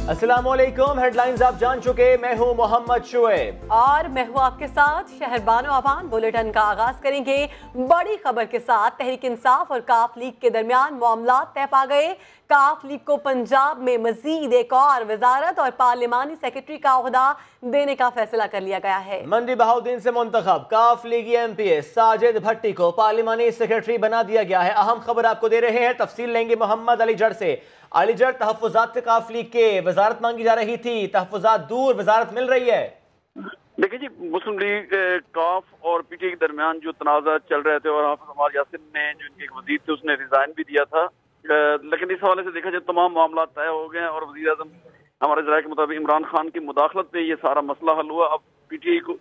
अस्सलामुअलैकुम, हेडलाइंस आप जान चुके। मैं हूं मोहम्मद शुएब और मैं हूं आपके साथ शहरबानो अवान। बुलेटिन का आगाज करेंगे बड़ी खबर के साथ। तहरीक इंसाफ और काफ लीग के दरमियान मामला तय पा गए। काफ लीग को पंजाब में मजीद एक और वजारत और पार्लिमानी सेक्रेटरी का ओहदा देने का फैसला कर लिया गया है। मंडी बहाउद्दीन से मुंतखब काफ लीगी MP साजिद भट्टी को पार्लिमानी सेक्रेटरी बना दिया गया है। अहम खबर आपको दे रहे हैं, तफसील लेंगे मोहम्मद अलीजड़ से। अलीजड़, तहफ़्फ़ुज़ात से काफ लीग के वजारत मांगी जा रही थी, तहफ़्फ़ुज़ात दूर, वजारत मिल रही है। देखिए जी, मुस्लिम लीग काफ और PTI के दरमियान जो तनाज़ा चल रहे थे और हाफिज अमर यासिन ने जो इनके एक वजीर थे उसने रिजाइन भी दिया था, लेकिन इस हवाले से देखा जाए तमाम मामला तय हो गए और वज़ीर आज़म हमारे ज़राए के मुताबिक इमरान खान की मुदाखलत पे ये सारा मसला हल हुआ। अब PTI को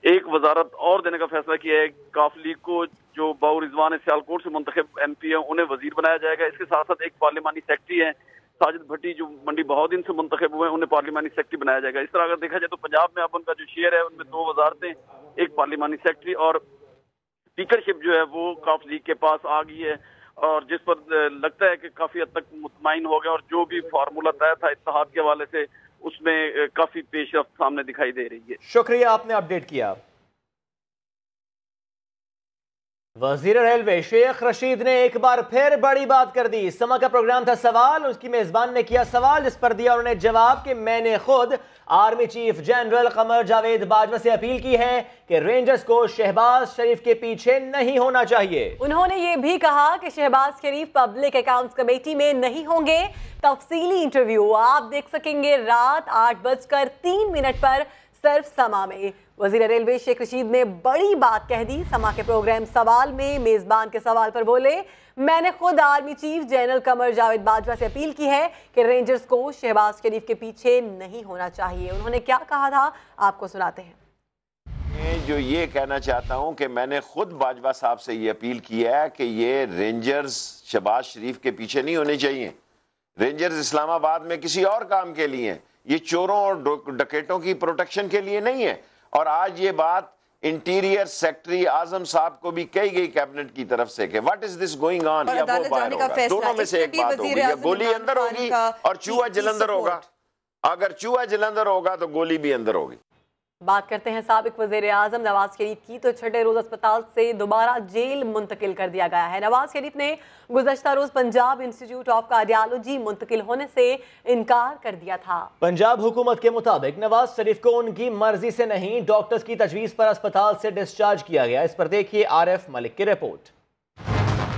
एक वजारत और देने का फैसला किया है। काफ लीग को जो बाऊ रिजवान सियालकोट से मुंतखब MP है उन्हें वजीर बनाया जाएगा। इसके साथ साथ एक पार्लिमानी सेक्रेटरी है साजिद भट्टी जो मंडी बहाउद्दीन से मुंतखब हुए हैं, उन्हें पार्लिमानी सेक्रेटरी बनाया जाएगा। इस तरह अगर देखा जाए तो पंजाब में अब उनका जो शेयर है उनमें 2 वजारतें, एक पार्लिमानी सेक्रेटरी और स्पीकरशिप जो है वो काफ लीग के पास आ गई है और जिस पर लगता है कि काफी हद तक मुतमईन हो गया और जो भी फार्मूला तय था इत्तेहाद के हवाले से उसमें काफी पेशरफ्त सामने दिखाई दे रही है। शुक्रिया, आपने अपडेट किया। वजीर रेलवे शेख रशीद ने एक बार फिर बड़ी बात कर दी। समा का प्रोग्राम था सवाल, उसकी मेजबान ने किया सवाल जिस पर दिया उन्होंने जवाब कि मैंने खुद army chief general Qamar Javed Bajwa से अपील की है कि रेंजर्स को शहबाज शरीफ के पीछे नहीं होना चाहिए। उन्होंने ये भी कहा कि शहबाज शरीफ पब्लिक अकाउंट्स कमेटी में नहीं होंगे। तफसीली इंटरव्यू आप देख सकेंगे रात 8:03 पर सिर्फ समा में। वजीर रेलवे शेख रशीद ने बड़ी बात कह दी। समा के प्रोग्राम सवाल में मेजबान के सवाल पर बोले, मैंने खुद army chief general Qamar Javed Bajwa से अपील की है कि रेंजर्स को शहबाज शरीफ के पीछे नहीं होना चाहिए। उन्होंने क्या कहा था आपको सुनाते हैं। जो ये कहना चाहता हूं कि मैंने खुद बाजवा साहब से ये अपील की है कि ये रेंजर्स शहबाज शरीफ के पीछे नहीं होने चाहिए। रेंजर्स इस्लामाबाद में किसी और काम के लिए हैं, ये चोरों और डकैतों की प्रोटेक्शन के लिए नहीं है। और आज ये बात इंटीरियर सेक्रेटरी आजम साहब को भी कही गई कैबिनेट की तरफ से कि what is this going on, या वो बाहर होगा। दोनों में से एक बात होगी, या गोली अंदर होगी और चूहा जलंधर होगा। अगर चूहा जलंधर होगा तो गोली भी अंदर होगी। बात करते हैं साबिक वज़ीर आज़म नवाज शरीफ की। तो छठे रोज अस्पताल से दोबारा जेल मुंतकिल कर दिया गया है। नवाज शरीफ ने गुज़श्ता रोज पंजाब इंस्टीट्यूट ऑफ कार्डियोलॉजी मुंतकिल होने से इनकार कर दिया था। पंजाब हुकूमत के मुताबिक नवाज शरीफ को उनकी मर्जी से नहीं, डॉक्टर्स की तजवीज़ पर अस्पताल से डिस्चार्ज किया गया। इस पर देखिए RF मलिक की रिपोर्ट।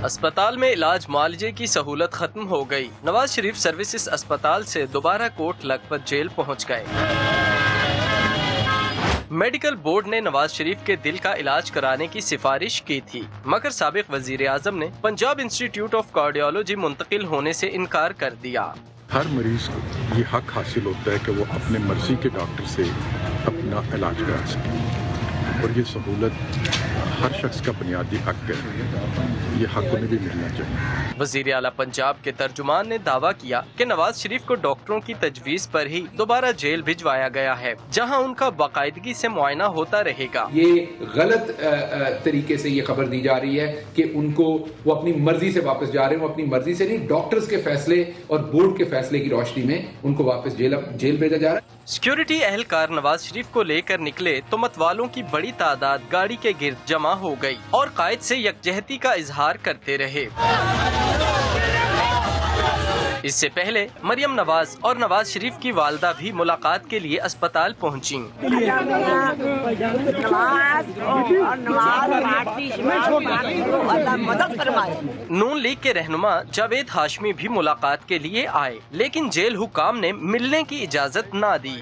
अस्पताल में इलाज मुआलजे की सहूलत खत्म हो गई। नवाज शरीफ सर्विसेज अस्पताल से दोबारा कोट लखपत जेल पहुँच गए। मेडिकल बोर्ड ने नवाज शरीफ के दिल का इलाज कराने की सिफारिश की थी, मगर साबिक वजीर आजम ने पंजाब इंस्टीट्यूट ऑफ कार्डियोलॉजी मुंतकिल होने से इनकार कर दिया। हर मरीज को ये हक हासिल होता है कि वो अपने मर्जी के डॉक्टर से अपना इलाज करा सके और ये सहूलत हर शख्स का बुनियादी हक है, ये हक उन्हें भी मिलना चाहिए। वजीर आला पंजाब के तर्जुमान ने दावा किया कि नवाज शरीफ को डॉक्टरों की तजवीज़ पर ही दोबारा जेल भिजवाया गया है, जहां उनका बाकायदगी से मुआयना होता रहेगा। ये गलत तरीके से ये खबर दी जा रही है कि उनको वो अपनी मर्जी से वापस जा रहे हैं। वो अपनी मर्जी से नहीं, डॉक्टर्स के फैसले और बोर्ड के फैसले की रोशनी में उनको वापस जेल भेजा जा रहा है। सिक्योरिटी एहलकार नवाज शरीफ को लेकर निकले तो मतवालों की बड़ी तादाद गाड़ी के गिर्द जमा हो गई और कायद से यकजहती का इजहार करते रहे। इससे पहले मरियम नवाज और नवाज शरीफ की वालदा भी मुलाकात के लिए अस्पताल पहुंची। नून लीग के रहनुमा जावेद हाशमी भी मुलाकात के लिए आए, लेकिन जेल हुकाम ने मिलने की इजाजत ना दी।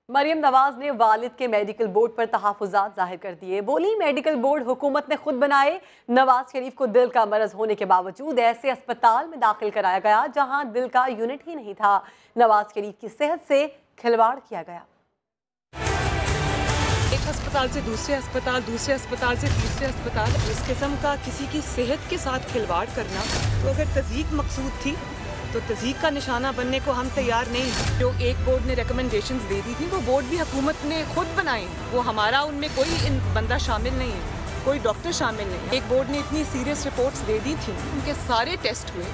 मरियम नवाज ने वालिद के मेडिकल बोर्ड पर तहफ़्फ़ुज़ात जाहिर कर दिए। बोली, मेडिकल बोर्ड हुकूमत ने खुद बनाए। नवाज शरीफ को दिल का मरज होने के बावजूद ऐसे अस्पताल में दाखिल कराया गया जहां दिल का यूनिट ही नहीं था। नवाज शरीफ की सेहत से खिलवाड़ किया गया। एक अस्पताल से दूसरे अस्पताल, दूसरे अस्पताल से तीसरे अस्पताल, इस किस्म का किसी की सेहत के साथ खिलवाड़ करना, तो अगर तज़यीक मकसूद थी तो तज़यीक का निशाना बनने को हम तैयार नहीं। जो एक बोर्ड ने रिकमेंडेशंस दे दी थी वो बोर्ड भी हुकूमत ने खुद बनाए, वो हमारा उनमें कोई बंदा शामिल नहीं है, कोई डॉक्टर शामिल नहीं है। एक बोर्ड ने इतनी सीरियस रिपोर्ट्स दे दी थी, उनके सारे टेस्ट हुए,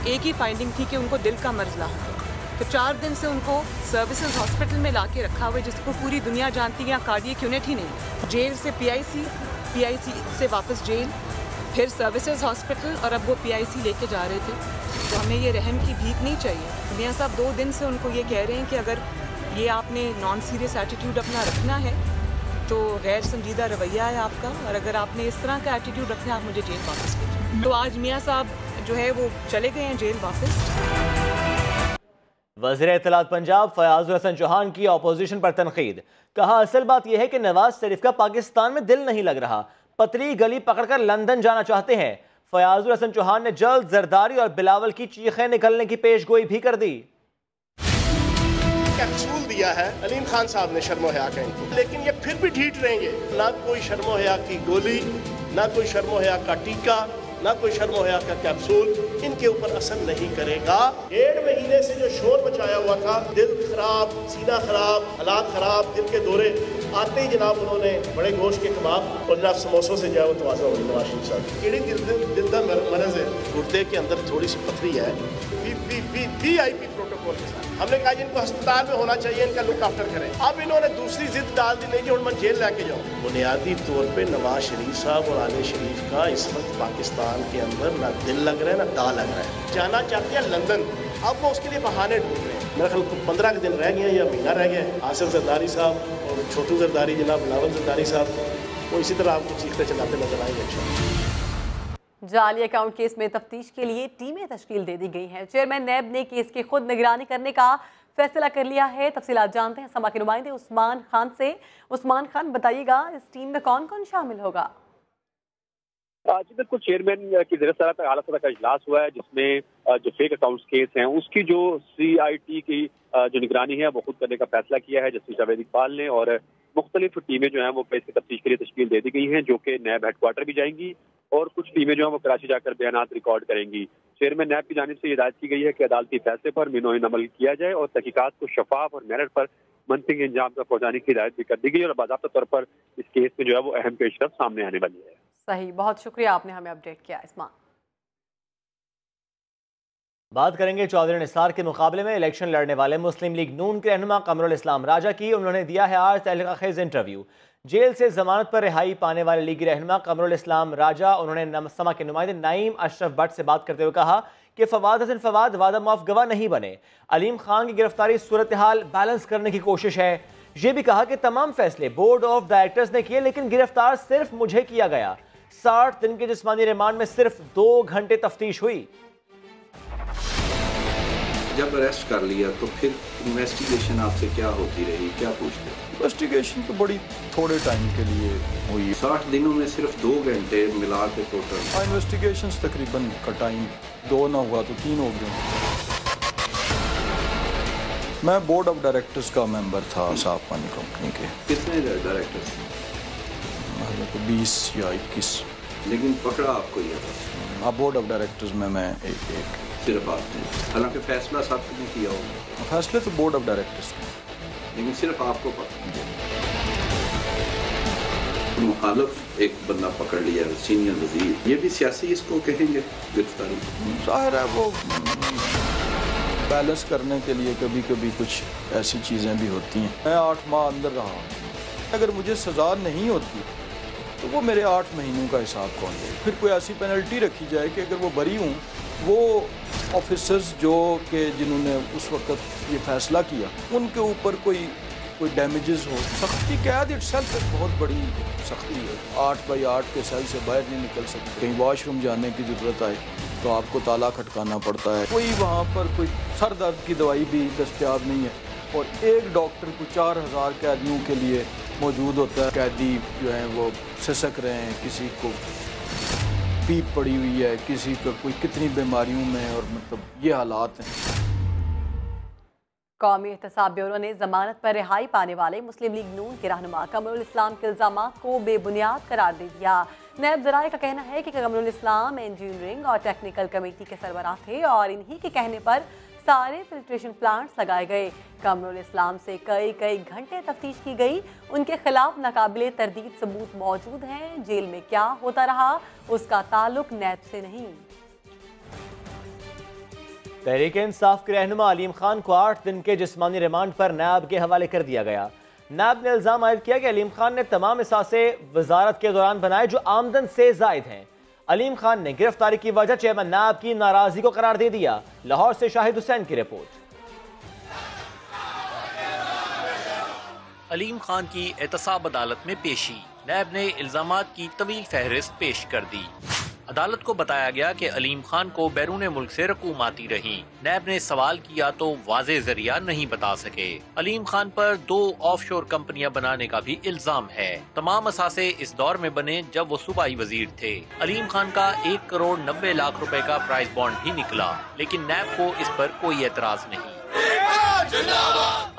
एक ही फाइंडिंग थी कि उनको दिल का मर्ज ला। तो 4 दिन से उनको सर्विसेज हॉस्पिटल में ला के रखा हुआ है, जिसको पूरी दुनिया जानती है यहाँ कार्डियक यूनिट ही नहीं। जेल से पीआईसी से वापस जेल, फिर सर्विसेज हॉस्पिटल, और अब वो पीआईसी लेके जा रहे थे। तो हमें ये रहम की भीख नहीं चाहिए। मियां साहब 2 दिन से उनको ये कह रहे हैं कि अगर ये आपने नॉन सीरियस एटीट्यूड अपना रखना है तो गैर संजीदा रवैया है आपका, और अगर आपने इस तरह का एटीट्यूड रखना है आप मुझे जेल वापस भेजें। तो आज मियां साहब जो है वो चले गए हैं जेल वापस। वज़ीर इत्तलात पंजाब फयाजुल हसन चौहान की अपोजिशन पर तनकीद। कहा असल बात यह है कि नवाज शरीफ का पाकिस्तान में दिल नहीं लग रहा, पतली गली पकड़कर लंदन जाना चाहते हैं। फयाजुल हसन चौहान ने जल्द जरदारी और बिलावल की चीखें निकलने की पेशगोई भी कर दी। कैप्सूल दिया है अलीम खान साहब ने शर्मो हया का इनको, लेकिन ये फिर भी ढीठ रहेंगे। ना कोई शर्मो हया की गोली, ना कोई शर्मो हया का टीका, ना कोई शर्मो हया का कैप्सूल इनके ऊपर असर नहीं करेगा। 1.5 महीने से जो शोर मचाया हुआ था, दिल खराब, सीना खराब, हालात खराब, दिल के दौरे, आते ही जनाब उन्होंने बड़े गोश्त के कबाब और जनाब समोसों से जो है तवाज़ा हो गई नवाज शरीफ साहब। केड़ी दिल का मरज़ है, गुर्दे के अंदर थोड़ी सी पथरी है, VIP प्रोटोकॉल के साथ हमने कहा जिनको अस्पताल में होना चाहिए इनका लुक आफ्टर करें। अब इन्होंने दूसरी जिद डाल दी, नहीं जी मैं जेल लेके जाऊँ। बुनियादी तौर पे नवाज शरीफ साहब और आले शरीफ का इस वक्त पाकिस्तान के अंदर ना दिल लग रहा है ना दा लग रहा है। जाना चाहते हैं लंदन, अब वो उसके लिए बहाने ढूंढ रहे हैं। मेरे ख्याल 15 दिन रह गए या महीना रह गया। आसिफ जरदारी साहब और छोटू जरदारी, जनाब बिलावल जरदारी साहब, वो इसी तरह आपको चीखते चलाते नजर आएंगे इंशाल्लाह। जाली अकाउंट केस में तफ्तीश के लिए टीमें तश्कील दे दी गई हैं। चेयरमैन नैब ने केस की खुद निगरानी करने का फैसला कर लिया है। तफसीलात जानते हैं समा के नुमाइंदे उस्मान खान से। उस्मान खान, बताइएगा इस टीम में कौन कौन शामिल होगा? जी बिल्कुल, चेयरमैन की ज़ेर सदारत आला सदर का इजलास हुआ है, जिसमें जो फेक अकाउंट्स केस हैं उसकी जो CIT की जो निगरानी है वो खुद करने का फैसला किया है जस्टिस जावेद इकबाल ने। और मुख्तलिफ टीमें जो हैं वो केस की तफ्तीश के लिए तश्कील दे दी गई हैं, जो कि नैब हेडक्वार्टर भी जाएंगी और कुछ टीमें जो हैं वो कराची जाकर बयानात रिकॉर्ड करेंगी। चेयरमैन नैब की जानिब से हिदायत की गई है कि अदालती फैसले पर मिनोइन अमल किया जाए और तहकीकात को शफाफ और मेरिट पर मनतकी अंजाम तक पहुंचाने की हिदायत भी कर दी गई और बाज़ाब्ता तौर पर इस केस में जो है वो अहम पेशरफ सामने आने वाली है। सही, बहुत शुक्रिया, आपने हमें अपडेट किया। इस्मान, बात करेंगे चौधरी निसार के मुकाबले में इलेक्शन लड़ने वाले मुस्लिम लीग नून के रहनुमा कमरुल इस्लाम राजा की। उन्होंने दिया है आज तहलका-खेज इंटरव्यू। जेल से जमानत पर रिहाई पाने वाले लीगी रहनुमा कमरुल इस्लाम राजा, उन्होंने समा के नुमाइंदे नाईम अशरफ भट्ट से बात करते हुए कहा कि फवाद हसन फवाद वादा माफ गवाह नहीं बने। अलीम खान की गिरफ्तारी सूरत हाल बैलेंस करने की कोशिश है। ये भी कहा कि तमाम फैसले बोर्ड ऑफ डायरेक्टर्स ने किए, लेकिन गिरफ्तार सिर्फ मुझे किया गया। 60 दिन के जिस्मानी रिमांड में सिर्फ 2 घंटे तफ्तीश हुई। जब अरेस्ट कर लिया तो फिर इन्वेस्टिगेशन आपसे क्या होती रही, क्या पूछते? इन्वेस्टिगेशन तो बड़ी थोड़े टाइम के लिए हुई। 60 दिनों में सिर्फ 2 घंटे मिला के टोटल। इन्वेस्टिगेशन तकरीबन का टाइम 2 ना हुआ तो 3 हो गए। मैं बोर्ड ऑफ डायरेक्टर्स का मेंबर था साफ पानी कंपनी के। कितने डायरेक्टर्स? तो 20 या 21। लेकिन पकड़ा आपको ये? हाँ, बोर्ड ऑफ डायरेक्टर्स में मैं एक सिर्फ आपने, हालांकि फैसला सबको नहीं किया होगा। फैसले तो बोर्ड ऑफ डायरेक्टर्स के, लेकिन सिर्फ आपको पकड़ा। मुखालिफ एक बंदा पकड़ लिया, सीनियर वजीर, ये भी सियासी इसको कहेंगे गिरफ्तारी? जाहिर है वो बैलेंस करने के लिए कभी कभी कुछ ऐसी चीज़ें भी होती हैं। मैं 8 माह अंदर रहा, अगर मुझे सज़ा नहीं होती तो वो मेरे 8 महीनों का हिसाब कौन दे? फिर कोई ऐसी पेनल्टी रखी जाए कि अगर वो बरी हूँ, वो ऑफिसर्स जो कि जिन्होंने उस वक्त ये फैसला किया उनके ऊपर कोई डैमेजेस हो। सख्ती कैद इटसेल्फ एक बहुत बड़ी सख्ती है। 8x8 के सेल से बाहर नहीं निकल सकते। कहीं वॉशरूम जाने की ज़रूरत आए तो आपको ताला खटकाना पड़ता है। कोई वहाँ पर कोई सर दर्द की दवाई भी दस्तयाब नहीं है और एक डॉक्टर को 4000 कैदियों के लिए मौजूद होता है। कैदी जो हैं वो सिसक रहे हैं, किसी को पीप पड़ी हुई है, किसी को कोई कितनी बीमारियों में, और मतलब ये हालात हैं। कौमी एहतसाब ब्यूरो ने जमानत पर रिहाई पाने वाले मुस्लिम लीग नून के रहनुमा कमरुल इस्लाम के इल्जामात को बेबुनियाद करार दे दिया। नैब ज़राए का कहना है कि कमरुल इस्लाम इंजीनियरिंग और टेक्निकल कमेटी के सरबराह थे और इन्हीं के कहने पर सारे फिल्ट्रेशन प्लांट्स लगाए गए। कमरुल इस्लाम से कई घंटे तफ्तीश की गई। उनके खिलाफ नाकाबिले तरदीद सबूत मौजूद हैं। जेल में क्या होता रहा उसका ताल्लुक नैब से नहीं। तहरीक इंसाफ के रहनुमा अलीम खान को 8 दिन के जिस्मानी रिमांड पर नैब के हवाले कर दिया गया। नैब ने इल्जाम आयद किया कि अलीम खान ने तमाम असासे वजारत के दौरान बनाए जो आमदन से जायद हैं। अलीम खान ने गिरफ्तारी की वजह चेयरमैन नैब की नाराजगी को करार दे दिया। लाहौर से शाहिद हुसैन की रिपोर्ट। अलीम खान की एहतसाब अदालत में पेशी। नैब ने इल्जामात की तवील फहरिस्त पेश कर दी। अदालत को बताया गया कि अलीम खान को बैरून मुल्क से रकूम आती रही। नैब ने सवाल किया तो वाज़े जरिया नहीं बता सके। अलीम खान पर 2 ऑफशोर कंपनियां बनाने का भी इल्जाम है। तमाम असासे इस दौर में बने जब वो सूबाई वजीर थे। अलीम खान का 1 करोड़ 90 लाख रुपए का प्राइस बॉन्ड भी निकला, लेकिन नैब को इस पर कोई एतराज नहीं।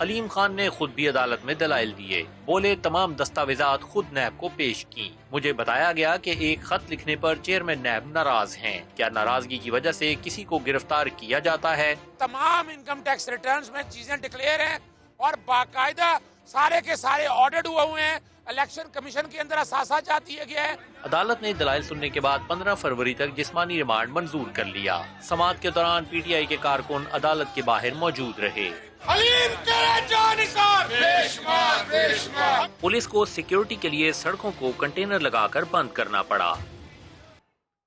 अलीम खान ने खुद भी अदालत में दलाइल दिए। बोले तमाम दस्तावेजात खुद नैब को पेश की। मुझे बताया गया कि एक खत लिखने पर चेयरमैन नैब नाराज हैं। क्या नाराजगी की वजह से किसी को गिरफ्तार किया जाता है? तमाम इनकम टैक्स रिटर्न्स में चीजें डिक्लेयर हैं और बाकायदा सारे के सारे ऑडिट हुए हैं। इलेक्शन कमीशन के अंदर असासा दिया गया है। अदालत ने दलाइल सुनने के बाद 15 फरवरी तक जिस्मानी रिमांड मंजूर कर लिया। समाअत के दौरान PTI के कारकुन अदालत के बाहर मौजूद रहे। पुलिस को सिक्योरिटी के लिए सड़कों को कंटेनर लगाकर बंद करना पड़ा।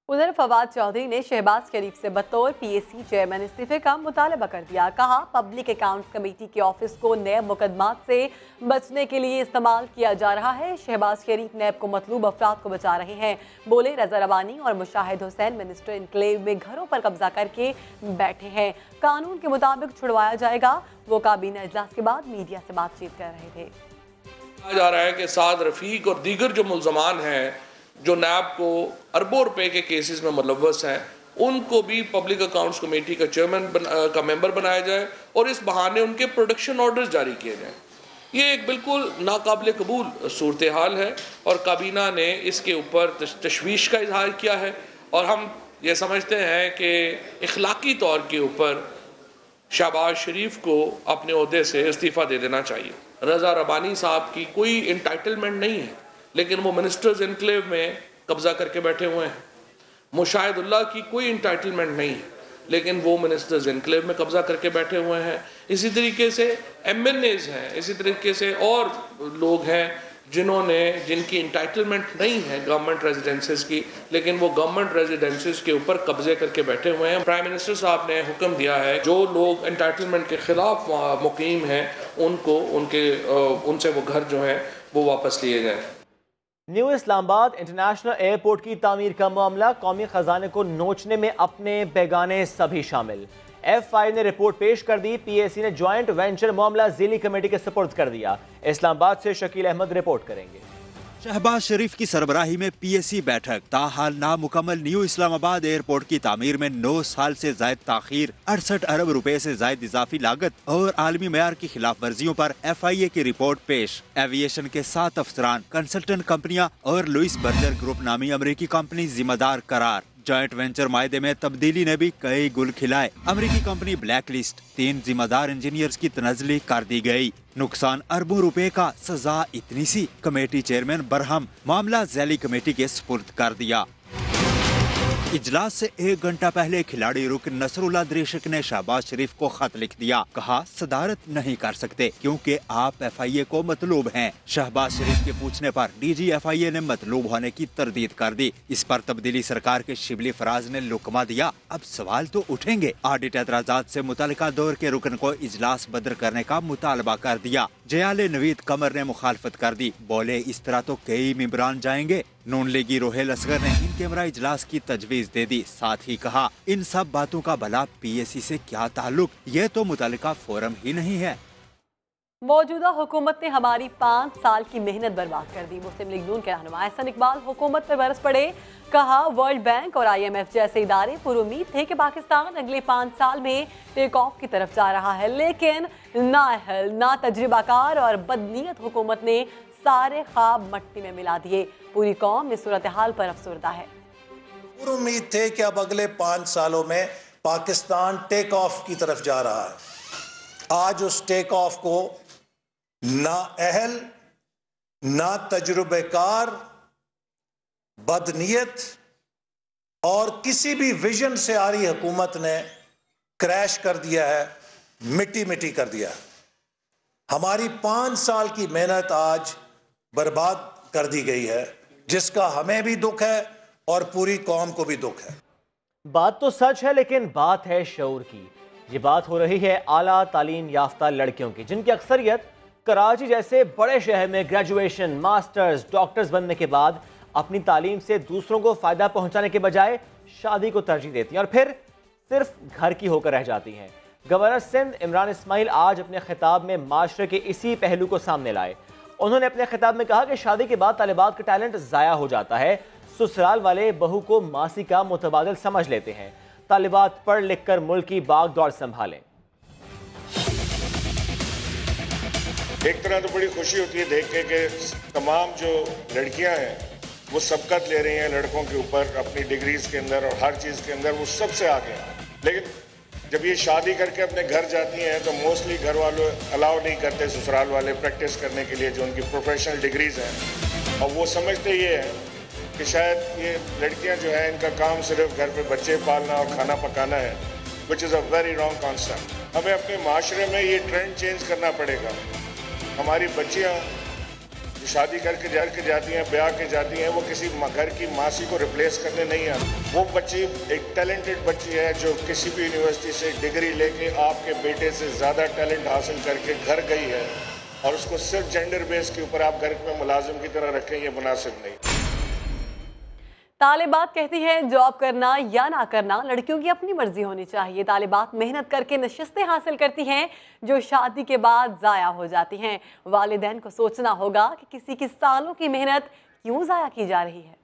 उधर फवाद चौधरी ने शहबाज शरीफ से बतौर PAC चेयरमैन इस्तीफे का मुतालबा कर दिया। कहा पब्लिक अकाउंट्स कमेटी के ऑफिस को नए मुकदमात से बचने के लिए इस्तेमाल किया जा रहा है। शहबाज शरीफ नैब को मतलूब अफराद को बचा रहे हैं। बोले रजा रबानी और मुशाहिद हुसैन मिनिस्टर इनक्लेव में घरों पर कब्जा करके बैठे हैं। कानून के मुताबिक छुड़वाया जाएगा। वो काबीना इजलास के बाद मीडिया से बातचीत कर रहे थे। कहा जा रहा है कि साद रफीक और दीगर जो मुल्ज़मान हैं जो नैब को अरबों रुपए के केसेस में मुलव्वस हैं, उनको भी पब्लिक अकाउंट्स कमेटी का चेयरमैन का मेंबर बनाया जाए और इस बहाने उनके प्रोडक्शन ऑर्डर्स जारी किए जाएं। ये एक बिल्कुल नाकाबिल कबूल सूरत हाल है और काबीना ने इसके ऊपर तशवीश का इजहार किया है और हम ये समझते हैं कि इखलाकी तौर के ऊपर शहबाज शरीफ को अपने ओहदे से इस्तीफ़ा दे देना चाहिए। रजा रबानी साहब की कोई इंटाइटलमेंट नहीं है, लेकिन वो मिनिस्टर्स इनक्लेव में कब्जा करके बैठे हुए हैं। मुशाहिदुल्लाह की कोई इंटाइटलमेंट नहीं है, लेकिन वो मिनिस्टर्स इनक्लेव में कब्जा करके बैठे हुए हैं। इसी तरीके से MNAs हैं, इसी तरीके से और लोग हैं जिनकी इंटाइटलमेंट नहीं है गवर्नमेंट रेजिडेंसीज की, लेकिन वो गवर्नमेंट रेजिडेंसीज के ऊपर कब्जे करके बैठे हुए हैं। प्राइम मिनिस्टर साहब ने हुक्म दिया है जो लोग इंटाइटलमेंट के खिलाफ मुकीम हैं उनको उनसे वो घर जो है वो वापस लिए जाएं। न्यू इस्लामाबाद इंटरनेशनल एयरपोर्ट की तामीर का मामला, कौमी खजाने को नोचने में अपने बेगाने सभी शामिल। F5 ने रिपोर्ट पेश कर दी। PAC ने ज्वाइंट वेंचर मामला ज़ीली कमेटी के सुपुर्द कर दिया। इस्लामाबाद से शकील अहमद रिपोर्ट करेंगे। शहबाज शरीफ की सरबराही में PAC बैठक। ताहाल नामुकम्मल न्यू इस्लामाबाद एयरपोर्ट की तामीर में 9 साल से जायद ताखीर, 68 अरब रुपए से जायद इजाफी लागत और आलमी मयार की खिलाफ वर्जियों पर FIA की रिपोर्ट पेश। एविएशन के 7 अफसरान, कंसल्टेंट कंपनियां और लुइस बर्जर ग्रुप नामी अमेरिकी कंपनी जिम्मेदार करार। जॉइंट वेंचर मायदे में तब्दीली ने भी कई गुल खिलाए। अमेरिकी कंपनी ब्लैक लिस्ट, 3 जिम्मेदार इंजीनियर्स की तनजली कर दी गई। नुकसान अरबों रुपए का, सजा इतनी सी। कमेटी चेयरमैन बरहम, मामला ज़ैली कमेटी के सुपुर्द कर दिया। इजलास से 1 घंटा पहले खिलाड़ी रुकन नसरुल्लाह दरीशक ने शहबाज शरीफ को खत लिख दिया। कहा सदारत नहीं कर सकते क्योंकि आप FIA को मतलूब हैं। शहबाज शरीफ के पूछने पर DG FIA ने मतलूब होने की तरदीद कर दी। इस पर तब्दीली सरकार के शिबली फराज ने लुकमा दिया। अब सवाल तो उठेंगे। ऑडिट एतराजात से मुतल्लिका दौर के रुकन को इजलास बदर करने का मुतालबा कर दिया। जयाले नवीद कमर ने मुखालफत कर दी। बोले इस तरह तो कई मेंबरान जाएंगे। नून लीगी रोहेल असगर ने इन कैमरा इजलास की तजवीज दे दी। साथ ही कहा इन सब बातों का भला PAC से क्या ताल्लुक, ये तो मुतल्लिका फोरम ही नहीं है। मौजूदा हुकूमत ने हमारी 5 साल की मेहनत बर्बाद कर दी। मुस्लिम लीग नून के रहनुमा एहसन इकबाल हुकूमत पर बरस पड़े। कहा वर्ल्ड बैंक और IMF जैसे इदारे पुरुमीद थे कि पाकिस्तान अगले 5 साल में टेक ऑफ की तरफ जा रहा है, लेकिन नाअहल, ना तजुर्बाकार और बदनीयत हुकूमत ने सारे ख्वाब मट्टी में मिला दिए। पूरी कौम इस सूरत हाल पर अफसरदा है। उम्मीद थे कि अब अगले 5 सालों में पाकिस्तान टेक ऑफ की तरफ जा रहा है। आज उस टेक ऑफ को ना अहल, ना तजुर्बेकार, बदनीयत और किसी भी विजन से आ रही हुकूमत ने क्रैश कर दिया है, मिट्टी मिट्टी कर दिया है। हमारी 5 साल की मेहनत आज बर्बाद कर दी गई है, जिसका हमें भी दुख है और पूरी कौम को भी दुख है। बात तो सच है, लेकिन बात है शऊर की। ये बात हो रही है आला तालीम याफ्ता लड़कियों की, जिनकी अक्सरियत कराची जैसे बड़े शहर में ग्रेजुएशन, मास्टर्स, डॉक्टर्स बनने के बाद अपनी तालीम से दूसरों को फायदा पहुंचाने के बजाय शादी को तरजीह देती हैं और फिर सिर्फ घर की होकर रह जाती हैं। गवर्नर सिंध इमरान इस्माइल आज अपने खिताब में माशरे के इसी पहलू को सामने लाए। उन्होंने अपने खिताब में कहा कि शादी के बाद तालिबात का टैलेंट ज़ाया हो जाता है। ससुराल वाले बहू को मासी का मुतबादिल समझ लेते हैं। तालिबात पढ़ लिख कर मुल्क की बाग दौड़ संभालें। एक तरह तो बड़ी खुशी होती है देख के कि तमाम जो लड़कियां हैं वो सबकत ले रही हैं लड़कों के ऊपर अपनी डिग्रीज के अंदर और हर चीज़ के अंदर वो सबसे आगे हैं। लेकिन जब ये शादी करके अपने घर जाती हैं तो मोस्टली घर वालों अलाउ नहीं करते ससुराल वाले प्रैक्टिस करने के लिए जो उनकी प्रोफेशनल डिग्रीज हैं, और वो समझते ये हैं कि शायद ये लड़कियां जो हैं इनका काम सिर्फ घर पे बच्चे पालना और खाना पकाना है, which is a very wrong concept. हमें अपने माशरे में ये ट्रेंड चेंज करना पड़ेगा। हमारी बच्चियां जो शादी करके जाती हैं, ब्याह के जाती हैं, वो किसी घर की मासी को रिप्लेस करने नहीं आती। वो बच्ची एक टैलेंटेड बच्ची है जो किसी भी यूनिवर्सिटी से डिग्री लेके आपके बेटे से ज़्यादा टैलेंट हासिल करके घर गई है, और उसको सिर्फ जेंडर बेस के ऊपर आप घर में मुलाजिम की तरह रखें, ये मुनासिब नहीं। तालिबात कहती हैं जॉब करना या ना करना लड़कियों की अपनी मर्जी होनी चाहिए। तालिबात मेहनत करके नशिस्तें हासिल करती हैं जो शादी के बाद ज़ाया हो जाती हैं। वालिदैन को सोचना होगा कि किसी की सालों की मेहनत क्यों ज़ाया की जा रही है।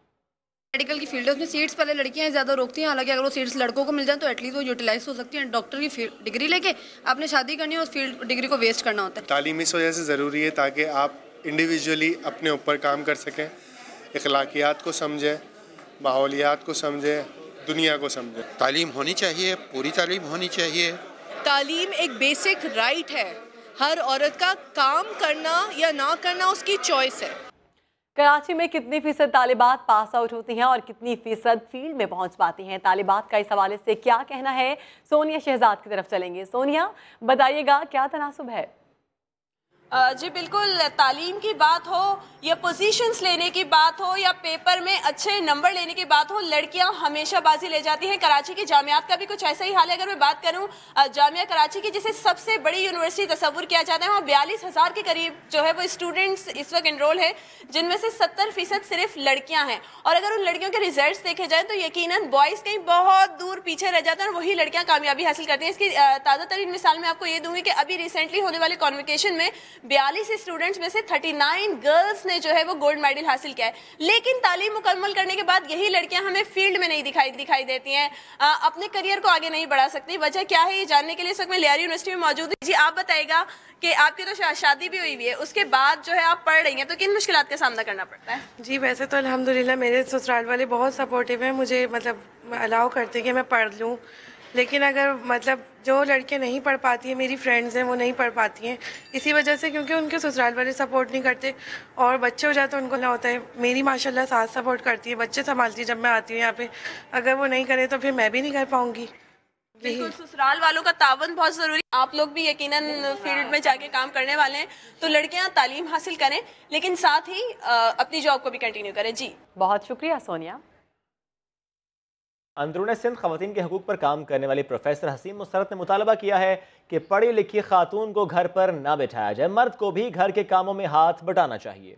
मेडिकल की फील्ड है, उसमें सीट्स पहले लड़कियां ज़्यादा रोकती हैं। हालांकि अगर वो सीट्स लड़कों को मिल जाए तो एटलीस्ट वो यूटिलाइज हो सकती है। डॉक्टर की डिग्री लेके आपने शादी करनी है, उस फील्ड डिग्री को वेस्ट करना होता है। तालीम इस वजह से ज़रूरी है ताकि आप इंडिविजुअली अपने ऊपर काम कर सकें, अखलाकियात को समझें, माहौलियात को समझें, दुनिया को समझें। तालीम होनी चाहिए, पूरी तालीम होनी चाहिए। तालीम एक बेसिक राइट है। हर औरत का काम करना या ना करना उसकी चॉइस है। कराची में कितनी फीसद तालिबात पास आउट होती हैं और कितनी फीसद फील्ड में पहुंच पाती हैं? तालिबात का इस हवाले से क्या कहना है? सोनिया शहजाद की तरफ चलेंगे। सोनिया, बताइएगा क्या तनासुब है? जी बिल्कुल, तालीम की बात हो या पोजीशंस लेने की बात हो या पेपर में अच्छे नंबर लेने की बात हो, लड़कियां हमेशा बाजी ले जाती हैं। कराची की जामियात का भी कुछ ऐसा ही हाल है। अगर मैं बात करूं जामिया कराची की, जिसे सबसे बड़ी यूनिवर्सिटी तस्वुर किया जाता है, वहाँ 42,000 के करीब जो है वो स्टूडेंट्स इस वक्त इनरोल है, जिनमें से 70% सिर्फ लड़कियाँ हैं। और अगर उन लड़कियों के रिजल्ट देखे जाए तो यकीनन बॉयज़ कहीं बहुत दूर पीछे रह जाते हैं और वही लड़कियाँ कामयाबी हासिल करती हैं। इसकी ताज़ा तरीन मिसाल मैं आपको ये दूंगी कि अभी रिसेंटली होने वाले कॉन्वोकेशन में 42 स्टूडेंट्स में से 39 गर्ल्स ने जो है वो गोल्ड मेडल हासिल किया है। लेकिन तालीम मुकम्मल करने के बाद यही लड़कियां हमें फील्ड में नहीं दिखाई देती हैं, अपने करियर को आगे नहीं बढ़ा सकती। वजह क्या है, ये जानने के लिए इस वक्त मैं लियारी यूनिवर्सिटी में मौजूद हूँ। जी आप बताइएगा कि आपकी तो शादी भी हुई है, उसके बाद जो है आप पढ़ रही हैं, तो किन मुश्किलात का सामना करना पड़ता है? जी वैसे तो अल्हम्दुलिल्लाह मेरे ससुराल वाले बहुत सपोर्टिव हैं, मुझे मतलब अलाउ करते हैं कि मैं पढ़ लूँ। लेकिन अगर मतलब जो लड़कियां नहीं पढ़ पाती हैं, मेरी फ्रेंड्स हैं, वो नहीं पढ़ पाती हैं इसी वजह से, क्योंकि उनके ससुराल वाले सपोर्ट नहीं करते और बच्चे हो जाते तो उनको ना होता है। मेरी माशाल्लाह सास सपोर्ट करती है, बच्चे संभालती है जब मैं आती हूँ यहाँ पे। अगर वो नहीं करे तो फिर मैं भी नहीं कर पाऊँगी। बिल्कुल, ससुराल वालों का तावन बहुत ज़रूरी। आप लोग भी यकीनन फील्ड में जाके काम करने वाले हैं, तो लड़कियाँ तालीम हासिल करें लेकिन साथ ही अपनी जॉब को भी कंटिन्यू करें। जी बहुत शुक्रिया सोनिया। अंदरूनी सिंध खवातीन के हकूक़ पर काम करने वाली प्रोफेसर हसीन मुसरत ने मुतालबा किया है कि पढ़ी लिखी खातून को घर पर ना बिठाया जाए, मर्द को भी घर के कामों में हाथ बटाना चाहिए।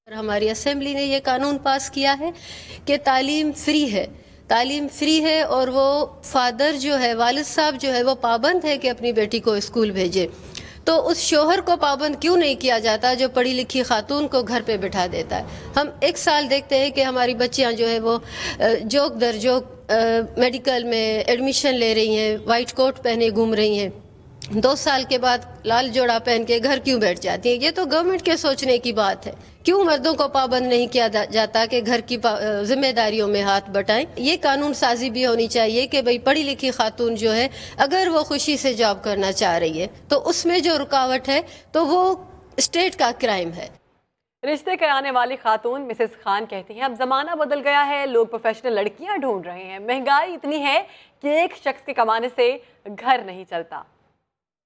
हमारी असेंबली ने ये कानून पास किया है कि तालीम फ्री है, तालीम फ्री है और वो फादर जो है, वालिद साहब जो है, वो पाबंद है कि अपनी बेटी को स्कूल भेजे। तो उस शोहर को पाबंद क्यों नहीं किया जाता जो पढ़ी लिखी खातून को घर पे बिठा देता है? हम एक साल देखते हैं कि हमारी बच्चियां जो है वो जोक दर जोक मेडिकल में एडमिशन ले रही हैं, वाइट कोट पहने घूम रही हैं, 2 साल के बाद लाल जोड़ा पहन के घर क्यों बैठ जाती हैं? ये तो गवर्नमेंट के सोचने की बात है। क्यों मर्दों को पाबंद नहीं किया जाता कि घर की जिम्मेदारियों में हाथ बटाएं? ये कानून साजी भी होनी चाहिए कि भाई पढ़ी लिखी खातून जो है अगर वो खुशी से जॉब करना चाह रही है तो उसमें जो रुकावट है तो वो स्टेट का क्राइम है। रिश्ते कराने वाली खातून मिसेस खान कहती हैं, अब ज़माना बदल गया है, लोग प्रोफेशनल लड़कियां ढूंढ रहे हैं। महंगाई इतनी है कि एक शख्स के कमाने से घर नहीं चलता।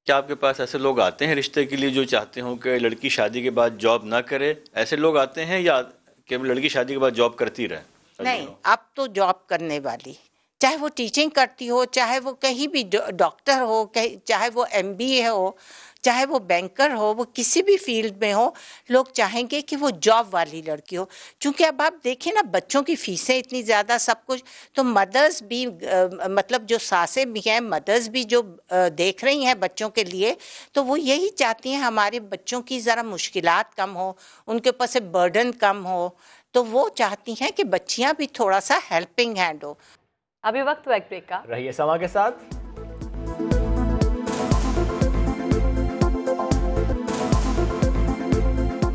क्या आपके पास ऐसे लोग आते हैं रिश्ते के लिए जो चाहते हो कि लड़की शादी के बाद जॉब ना करे? ऐसे लोग आते हैं या कि लड़की शादी के बाद जॉब करती रहे? नहीं, अब तो जॉब करने वाली, चाहे वो टीचिंग करती हो, चाहे वो कहीं भी डॉक्टर हो, चाहे वो MBA हो, चाहे वो बैंकर हो, वो किसी भी फील्ड में हो, लोग चाहेंगे कि वो जॉब वाली लड़की हो। क्योंकि अब आप देखें ना, बच्चों की फीसें इतनी ज़्यादा, सब कुछ, तो मदर्स भी मतलब जो सासें भी हैं, मदर्स भी जो देख रही हैं बच्चों के लिए, तो वो यही चाहती हैं हमारे बच्चों की ज़रा मुश्किलात कम हो, उनके ऊपर से बर्डन कम हो, तो वो चाहती हैं कि बच्चियाँ भी थोड़ा सा हेल्पिंग हैंड हो। अभी वक्त हुआ एक ब्रेक का, रहिए समा के साथ।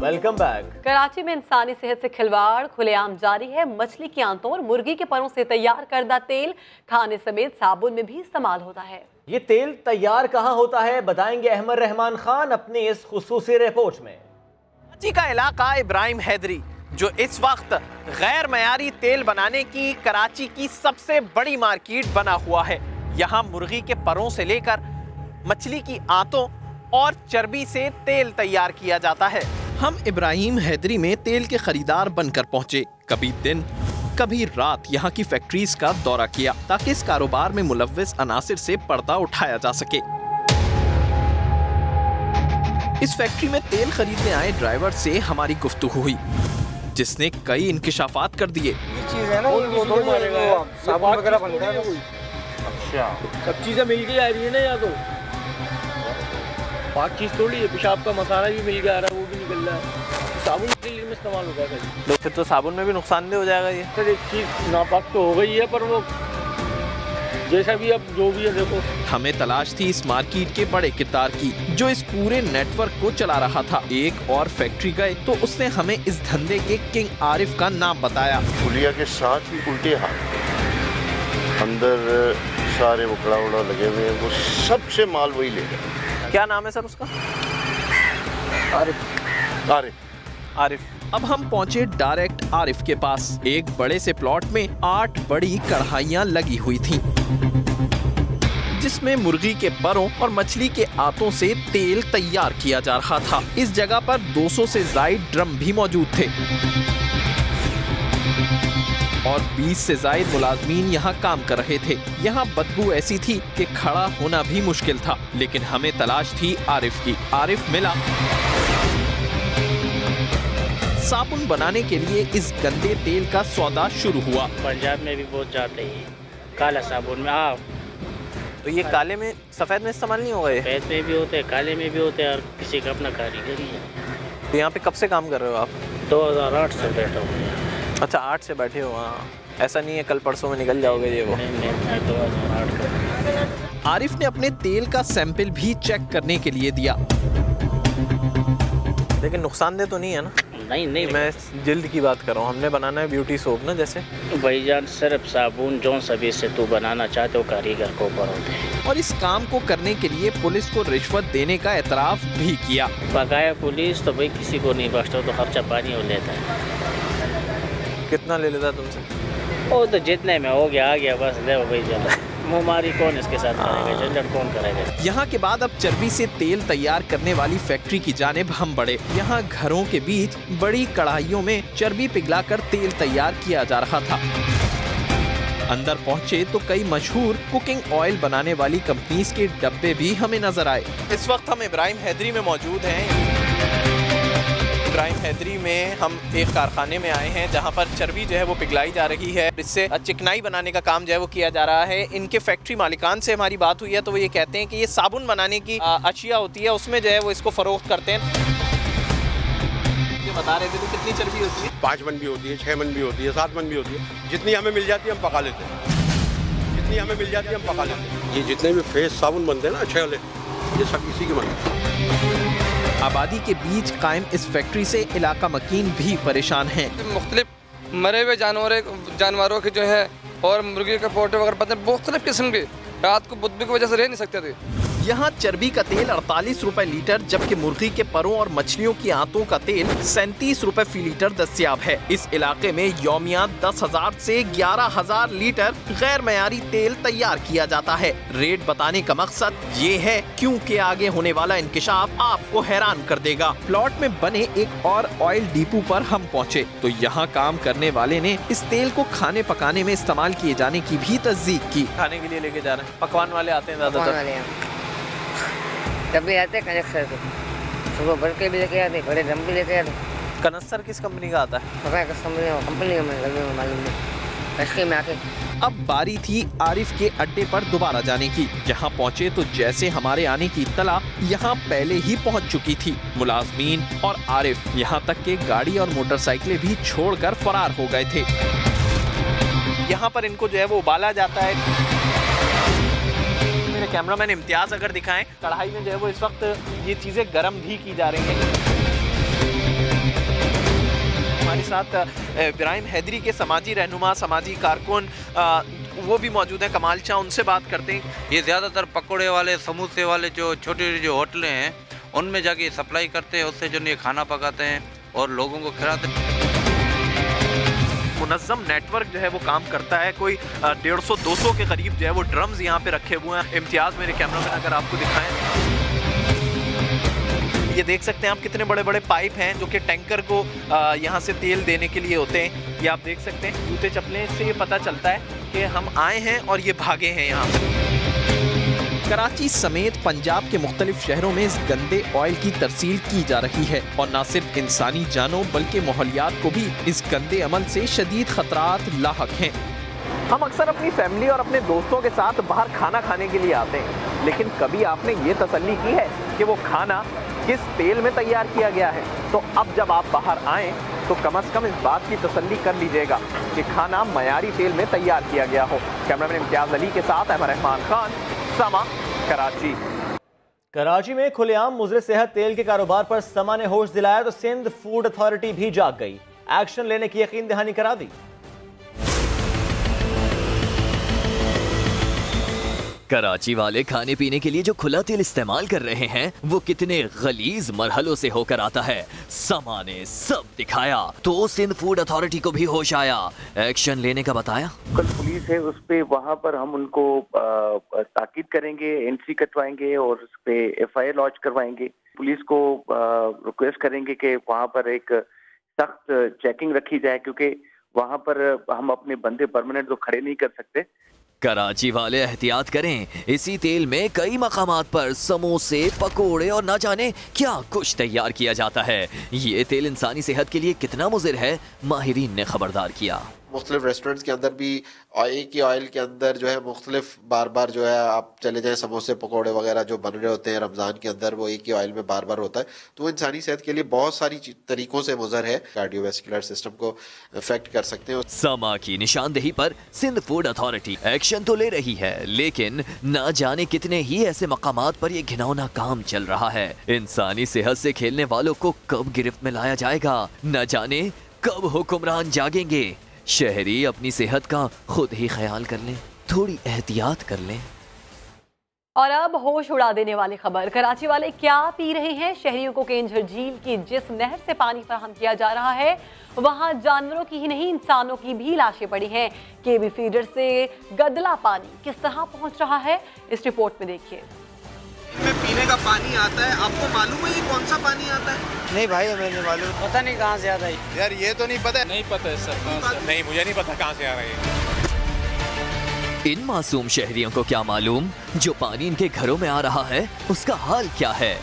Welcome back. कराची में इंसानी सेहत से खिलवाड़ खुलेआम जारी है। मछली की आंतों और मुर्गी के परों से तैयार करदा तेल खाने समेत साबुन में भी इस्तेमाल होता है। ये तेल तैयार कहाँ होता है, बताएंगे अहमद रहमान खान अपनी इस खुसूसी रिपोर्ट में। कराची का इलाका इब्राहिम हैदरी, जो इस वक्त गैर मयारी तेल बनाने की कराची की सबसे बड़ी मार्केट बना हुआ है। यहाँ मुर्गी के परों से लेकर मछली की आंतों और चर्बी से तेल तैयार किया जाता है। हम इब्राहिम हैदरी में तेल के खरीदार बनकर पहुंचे। कभी दिन कभी रात यहाँ की फैक्ट्रीज का दौरा किया ताकि इस कारोबार में मुलव्विस अनासिर से पर्दा उठाया जा सके। इस फैक्ट्री में तेल खरीदने आए ड्राइवर से हमारी गुफ्तगू हुई, जिसने कई इंकिशाफात कर दिए। साबुन वगैरह बनता है। अच्छा, सब चीजें मिल के आ रही है ना, या तो पाक चीज थोड़ी है। पेशाब का मसाला भी मिल के आ रहा है, वो भी निकल रहा है। साबुन के लिए में इस्तेमाल होगा तो फिर तो साबुन में भी नुकसानदेह हो जाएगा ये। सर, एक चीज नापाक तो हो गई है, पर वो जैसा भी अब जो भी है देखो। हमें तलाश थी इस मार्केट के बड़े किरदार की, जो इस पूरे नेटवर्क को चला रहा था। एक और फैक्ट्री गए तो उसने हमें इस धंधे के किंग आरिफ का नाम बताया। पुलिया के साथ ही उल्टे हाथ अंदर सारे वो कड़ा उड़ा लगे हुए हैं, वो सबसे माल वही ले गए। क्या नाम है सर उसका? आरिफ। आरिफ। आरिफ। अब हम पहुंचे डायरेक्ट आरिफ के पास। एक बड़े से प्लॉट में 8 बड़ी कढ़ाइयां लगी हुई थीं, जिसमें मुर्गी के परों और मछली के आंतों से तेल तैयार किया जा रहा था। इस जगह पर 200 से ज्यादा ड्रम भी मौजूद थे और 20 से ज्यादा मुलाजमीन यहाँ काम कर रहे थे। यहाँ बदबू ऐसी थी कि खड़ा होना भी मुश्किल था, लेकिन हमें तलाश थी आरिफ की। आरिफ मिला। साबुन बनाने के लिए इस गंदे तेल का सौदा शुरू हुआ। पंजाब में भी बहुत जाते हैं काला साबुन में। तो ये काले में सफेद में इस्तेमाल नहीं होगा? सफेद में भी होते हैं, काले में भी होते हैं, और किसी का अपना कारीगरी है। तो यहाँ पे कब से काम कर रहे हो आप? 2008 से बैठा हूँ। अच्छा, 8 से बैठे हो। हाँ, ऐसा नहीं है कल परसों में निकल जाओगे ये वो। आरिफ ने अपने तेल का सैंपल भी चेक करने के लिए दिया। लेकिन नुकसानदेह तो नहीं है ना? नहीं, मैं जिल्द की बात कर रहा हूँ। हमने बनाना है ब्यूटी सोप ना, जैसे भाईजान सिर्फ साबुन जौन सभी से तू बनाना चाहते हो कारीगर को ऊपर होते हैं। और इस काम को करने के लिए पुलिस को रिश्वत देने का एतराफ भी किया। बकाया पुलिस तो भाई किसी को नहीं बख्शता, तो खर्चा पानी हो लेता है। कितना ले लेता तुमसे? वो तो जितने में हो गया आ गया, बस ले भाई चलो। मुमारी कौन इसके साथ करेगा, झंझट कौन करेगा। यहाँ के बाद अब चर्बी से तेल तैयार करने वाली फैक्ट्री की जानिब हम बढ़े। यहाँ घरों के बीच बड़ी कढ़ाइयों में चर्बी पिघलाकर तेल तैयार किया जा रहा था। अंदर पहुँचे तो कई मशहूर कुकिंग ऑयल बनाने वाली कंपनीज के डब्बे भी हमें नजर आए। इस वक्त हम इब्राहिम हैदरी में मौजूद हैं। इब्राहिम हैदरी में हम एक कारखाने में आए हैं जहां पर चर्बी जो है वो पिघलाई जा रही है। इससे चिकनाई बनाने का काम जो है वो किया जा रहा है। इनके फैक्ट्री मालिकान से हमारी बात हुई है तो वो ये कहते हैं कि ये साबुन बनाने की अशिया होती है, उसमें जो है वो इसको फरोख्त करते हैं। जो बता रहे थे तो कितनी चर्बी होती है? 5 मन भी होती है, 6 मन भी होती है, 7 मन भी होती है। जितनी हमें मिल जाती है हम पका लेते हैं। जितनी हमें मिल जाती है हम पका लेते हैं। ये जितने भी फेस साबुन बनते हैं ना अच्छे वाले, ये सब इसी के बनते हैं। आबादी के बीच कायम इस फैक्ट्री से इलाका मकीन भी परेशान हैं। मुख्तलिफ मरे हुए जानवरों के जो है और मुर्गी के पोटे वगैरह पता है, मुख्तलिफ किस्म के रात को बुदबू की वजह से रह नहीं सकते थे। यहाँ चर्बी का तेल 48 रुपए लीटर, जबकि मुर्गी के परों और मछलियों की आंतों का तेल 37 रुपए फी लीटर दस्तियाब है। इस इलाके में यौमिया 10,000 से 11,000 लीटर गैर मयारी तेल तैयार किया जाता है। रेट बताने का मकसद ये है क्योंकि आगे होने वाला इंकिशाफ आपको हैरान कर देगा। प्लॉट में बने एक और ऑयल डिपो पर हम पहुँचे तो यहाँ काम करने वाले ने इस तेल को खाने पकाने में इस्तेमाल किए जाने की भी तस्दीक की। खाने के लिए लेके जा रहे हैं, पकवान वाले आते हैं ज्यादातर, तब भी आते हैं कनेक्टर से, सुबह भर के भी लेके आते, बड़े ड्रम भी लेके आते। कनस्तर किस कंपनी का आता है? पता है किस कंपनी का मैं मालूम नहीं, इसके में आके। अब बारी थी आरिफ के अड्डे पर दोबारा जाने की। यहाँ पहुँचे तो जैसे हमारे आने की इत्तला यहाँ पहले ही पहुँच चुकी थी। मुलाजमीन और आरिफ यहाँ तक के गाड़ी और मोटरसाइकिलें भी छोड़कर फरार हो गए थे। यहाँ पर इनको जो है वो उबाला जाता है। मेरे कैमरामैन इम्तियाज अगर दिखाएं, कढ़ाई में जो है वो इस वक्त ये चीजें गर्म भी की जा रही हैं। हमारे साथ इब्राहिम हैदरी के समाजी रहनुमा, समाजी कारकुन वो भी मौजूद हैं, कमाल शाह, उनसे बात करते हैं। ये ज़्यादातर पकौड़े वाले, समोसे वाले जो छोटे जो होटलें हैं उनमें जाके सप्लाई करते हैं, उससे जो ये खाना पकाते हैं और लोगों को खिलाते हैं। मुनज़्ज़म नेटवर्क जो है वो काम करता है। कोई 150-200 के करीब जो है वो ड्रम्स यहाँ पे रखे हुए हैं। इम्तियाज़ मेरे कैमरामैन अगर आपको दिखाएं, ये देख सकते हैं आप कितने बड़े बड़े पाइप हैं जो कि टैंकर को यहाँ से तेल देने के लिए होते हैं। ये आप देख सकते हैं, जूते चप्पलें से ये पता चलता है कि हम आए हैं और ये भागे हैं यहाँ से। कराची समेत पंजाब के मुख्तलिफ शहरों में इस गंदे ऑयल की तरसील की जा रही है और न सिर्फ इंसानी जानों बल्कि माहौलियात को भी इस गंदे अमल से शदीद खतरात लाहक हैं। हम अक्सर अपनी फैमिली और अपने दोस्तों के साथ बाहर खाना खाने के लिए आते हैं, लेकिन कभी आपने ये तसल्ली की है कि वो खाना किस तेल में तैयार किया गया है? तो अब जब आप बाहर आएँ तो कम से कम इस बात की तसल्ली कर लीजिएगा कि खाना मयारी तेल में तैयार किया गया हो। कैमरामैन इम्तियाज अली के साथ अहमद रहमान खान, समा, कराची। कराची में खुलेआम मुज़र सेहत तेल के कारोबार पर समा ने होश दिलाया तो सिंध फूड अथॉरिटी भी जाग गई, एक्शन लेने की यकीन दहानी करा दी। कराची वाले खाने पीने के लिए जो खुला तेल इस्तेमाल कर रहे हैं वो कितने गलीज मरहलों से होकर आता है, समा ने सब दिखाया तो सिंध फूड अथॉरिटी को भी होश आया, एक्शन लेने का बताया। कल पुलिस है उस पे, वहाँ पर हम उनको ताकीद करेंगे, एंट्री कटवाएंगे और उस पे FIR लॉन्च करवाएंगे। पुलिस को रिक्वेस्ट करेंगे कि वहाँ पर एक सख्त चेकिंग रखी जाए, क्योंकि वहाँ पर हम अपने बंदे परमानेंट तो खड़े नहीं कर सकते। कराची वाले एहतियात करें, इसी तेल में कई मकामात पर समोसे, पकोड़े और ना जाने क्या कुछ तैयार किया जाता है। ये तेल इंसानी सेहत के लिए कितना मुज़िर है, माहिरीन ने खबरदार किया। मुख्तलिफ रेस्टोरेंट्स के अंदर भी एक ही ऑयल के अंदर जो है मुख्तलिफ बार बार जो है आप चले जाएं, समोसे पकौड़े वगैरह जो बन रहे होते हैं रमज़ान के अंदर, वो एक ही ऑयल में बार बार होता है, तो वो इंसानी सेहत के लिए बहुत सारी तरीकों से मुज़र है, कार्डियोवैस्कुलर सिस्टम को इफेक्ट कर सकते हैं। समा की निशानदेही पर सिंध फूड अथॉरिटी एक्शन तो ले रही है, लेकिन ना जाने कितने ही ऐसे मकामात पर ये घिनौना काम चल रहा है। इंसानी सेहत से खेलने वालों को कब गिरफ्त में लाया जाएगा, न जाने कब हुक्मरान जागेंगे। शहरी अपनी सेहत का खुद ही ख्याल कर लें, थोड़ी एहतियात कर लें। और अब होश उड़ा देने वाली खबर, कराची वाले क्या पी रहे हैं? शहरियों को केंझर झील की जिस नहर से पानी फराहम किया जा रहा है वहां जानवरों की ही नहीं इंसानों की भी लाशें पड़ी हैं। केबी फीडर से गदला पानी किस तरह पहुंच रहा है, इस रिपोर्ट में देखिए। में पीने का पानी आता है, आपको मालूम है ये कौन सा पानी आता है? नहीं भाई, हमें नहीं मालूम, पता नहीं कहाँ से आता है यार, ये तो नहीं पता। नहीं पता है सर, नहीं मुझे नहीं पता कहाँ से आ रहा है। इन मासूम शहरियों को क्या मालूम जो पानी इनके घरों में आ रहा है उसका हाल क्या है।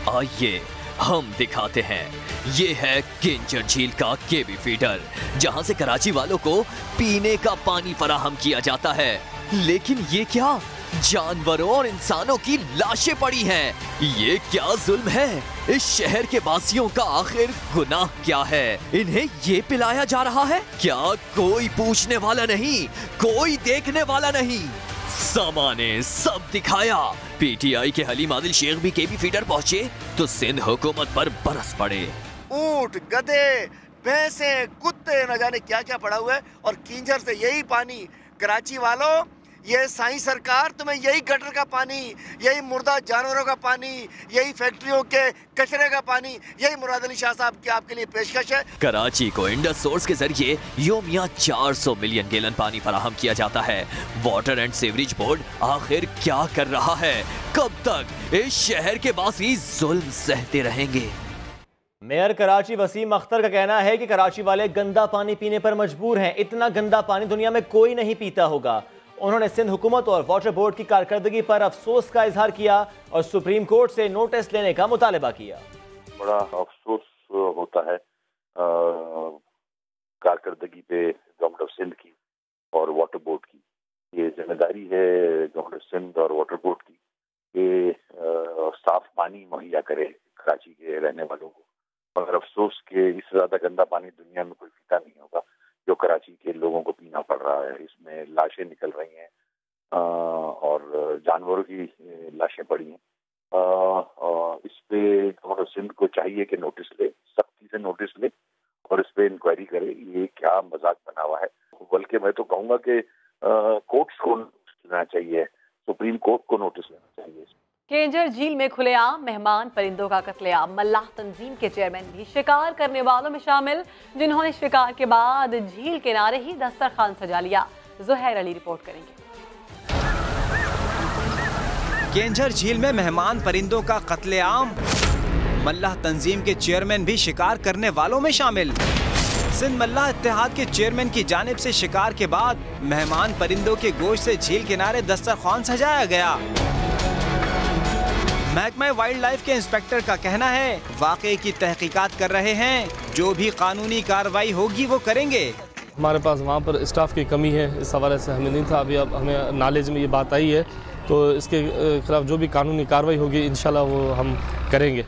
आइए हम दिखाते हैं। ये है केंचर झील का केबी फीडर, जहां से कराची वालों को पीने का पानी फराहम किया जाता है। लेकिन ये क्या, जानवरों और इंसानों की लाशें पड़ी हैं। ये क्या जुल्म है? इस शहर के वासियों का आखिर गुनाह क्या है? इन्हें ये पिलाया जा रहा है? क्या कोई पूछने वाला नहीं, कोई देखने वाला नहीं? समा ने सब दिखाया। PTI के हलीम आदिल शेख भी केबी फीडर पहुंचे तो सिंध हुकूमत पर बरस पड़े। ऊंट, गधे, भैंसे, कुत्ते, न जाने क्या क्या पड़ा हुआ है, और किंजर से यही पानी। कराची वालों, ये साईं सरकार तुम्हें यही गटर का पानी, यही मुर्दा जानवरों का पानी, यही फैक्ट्रियों के कचरे का पानी, यही मुराद अली शाह साहब की आपके लिए पेशकश है। कराची को इंडस सोर्स के जरिए योमिया 400 मिलियन गैलन पानी फराहम किया जाता है। वाटर एंड सीवरेज बोर्ड आखिर क्या कर रहा है? कब तक इस शहर के वासी जुल्म सहते रहेंगे? मेयर कराची वसीम अख्तर का कहना है कि कराची वाले गंदा पानी पीने पर मजबूर हैं। इतना गंदा पानी दुनिया में कोई नहीं पीता होगा। उन्होंने सिंध हुकूमत और वाटर बोर्ड की कारकर्दगी पर अफसोस का इजहार किया और सुप्रीम कोर्ट से नोटिस लेने का मुतालबा किया। बड़ा अफसोस होता है कारकर्दगी पे गवर्नमेंट ऑफ सिंध की और वाटर बोर्ड की। ये जिम्मेदारी है गवर्नमेंट ऑफ सिंध और वाटर बोर्ड की कि साफ पानी मुहैया करे कराची के रहने वालों को। मगर अफसोस के इससे ज्यादा गंदा पानी दुनिया में कोई पीता नहीं होगा जो कराची के लोगों को पीना पड़ रहा है। इसमें लाशें निकल रही हैं और जानवरों की लाशें पड़ी हैं। इस पे गवर्नमेंट सिंध को चाहिए कि नोटिस ले, सख्ती से नोटिस ले और इस पे इंक्वायरी करे। ये क्या मजाक बना हुआ है? बल्कि मैं तो कहूँगा कि कोर्ट्स को लेना चाहिए, सुप्रीम कोर्ट को नोटिस लेना चाहिए। केंजर झील में खुलेआम मेहमान परिंदों का कत्लेआम। मल्लाह तंजीम के चेयरमैन भी शिकार करने वालों में शामिल, जिन्होंने शिकार के बाद झील किनारे ही दस्तरखान सजा लिया। जुहैर अली रिपोर्ट करेंगे। केंजर झील में मेहमान परिंदों का कत्लेआम। मल्लाह तंजीम के चेयरमैन भी शिकार करने वालों में शामिल। सिंध मल्लाह इत्तेहाद के चेयरमैन की जानिब से शिकार के बाद मेहमान परिंदों के गोश्त से झील किनारे दस्तरखान सजाया गया। महकमा वाइल्ड लाइफ के इंस्पेक्टर का कहना है वाक़े की तहकीकात कर रहे हैं, जो भी कानूनी कार्रवाई होगी वो करेंगे। हमारे पास वहाँ पर स्टाफ की कमी है, इस हवाले से हमें नहीं था। अभी अब हमें नॉलेज में ये बात आई है, तो इसके खिलाफ जो भी कानूनी कार्रवाई होगी इंशाल्लाह वो हम करेंगे।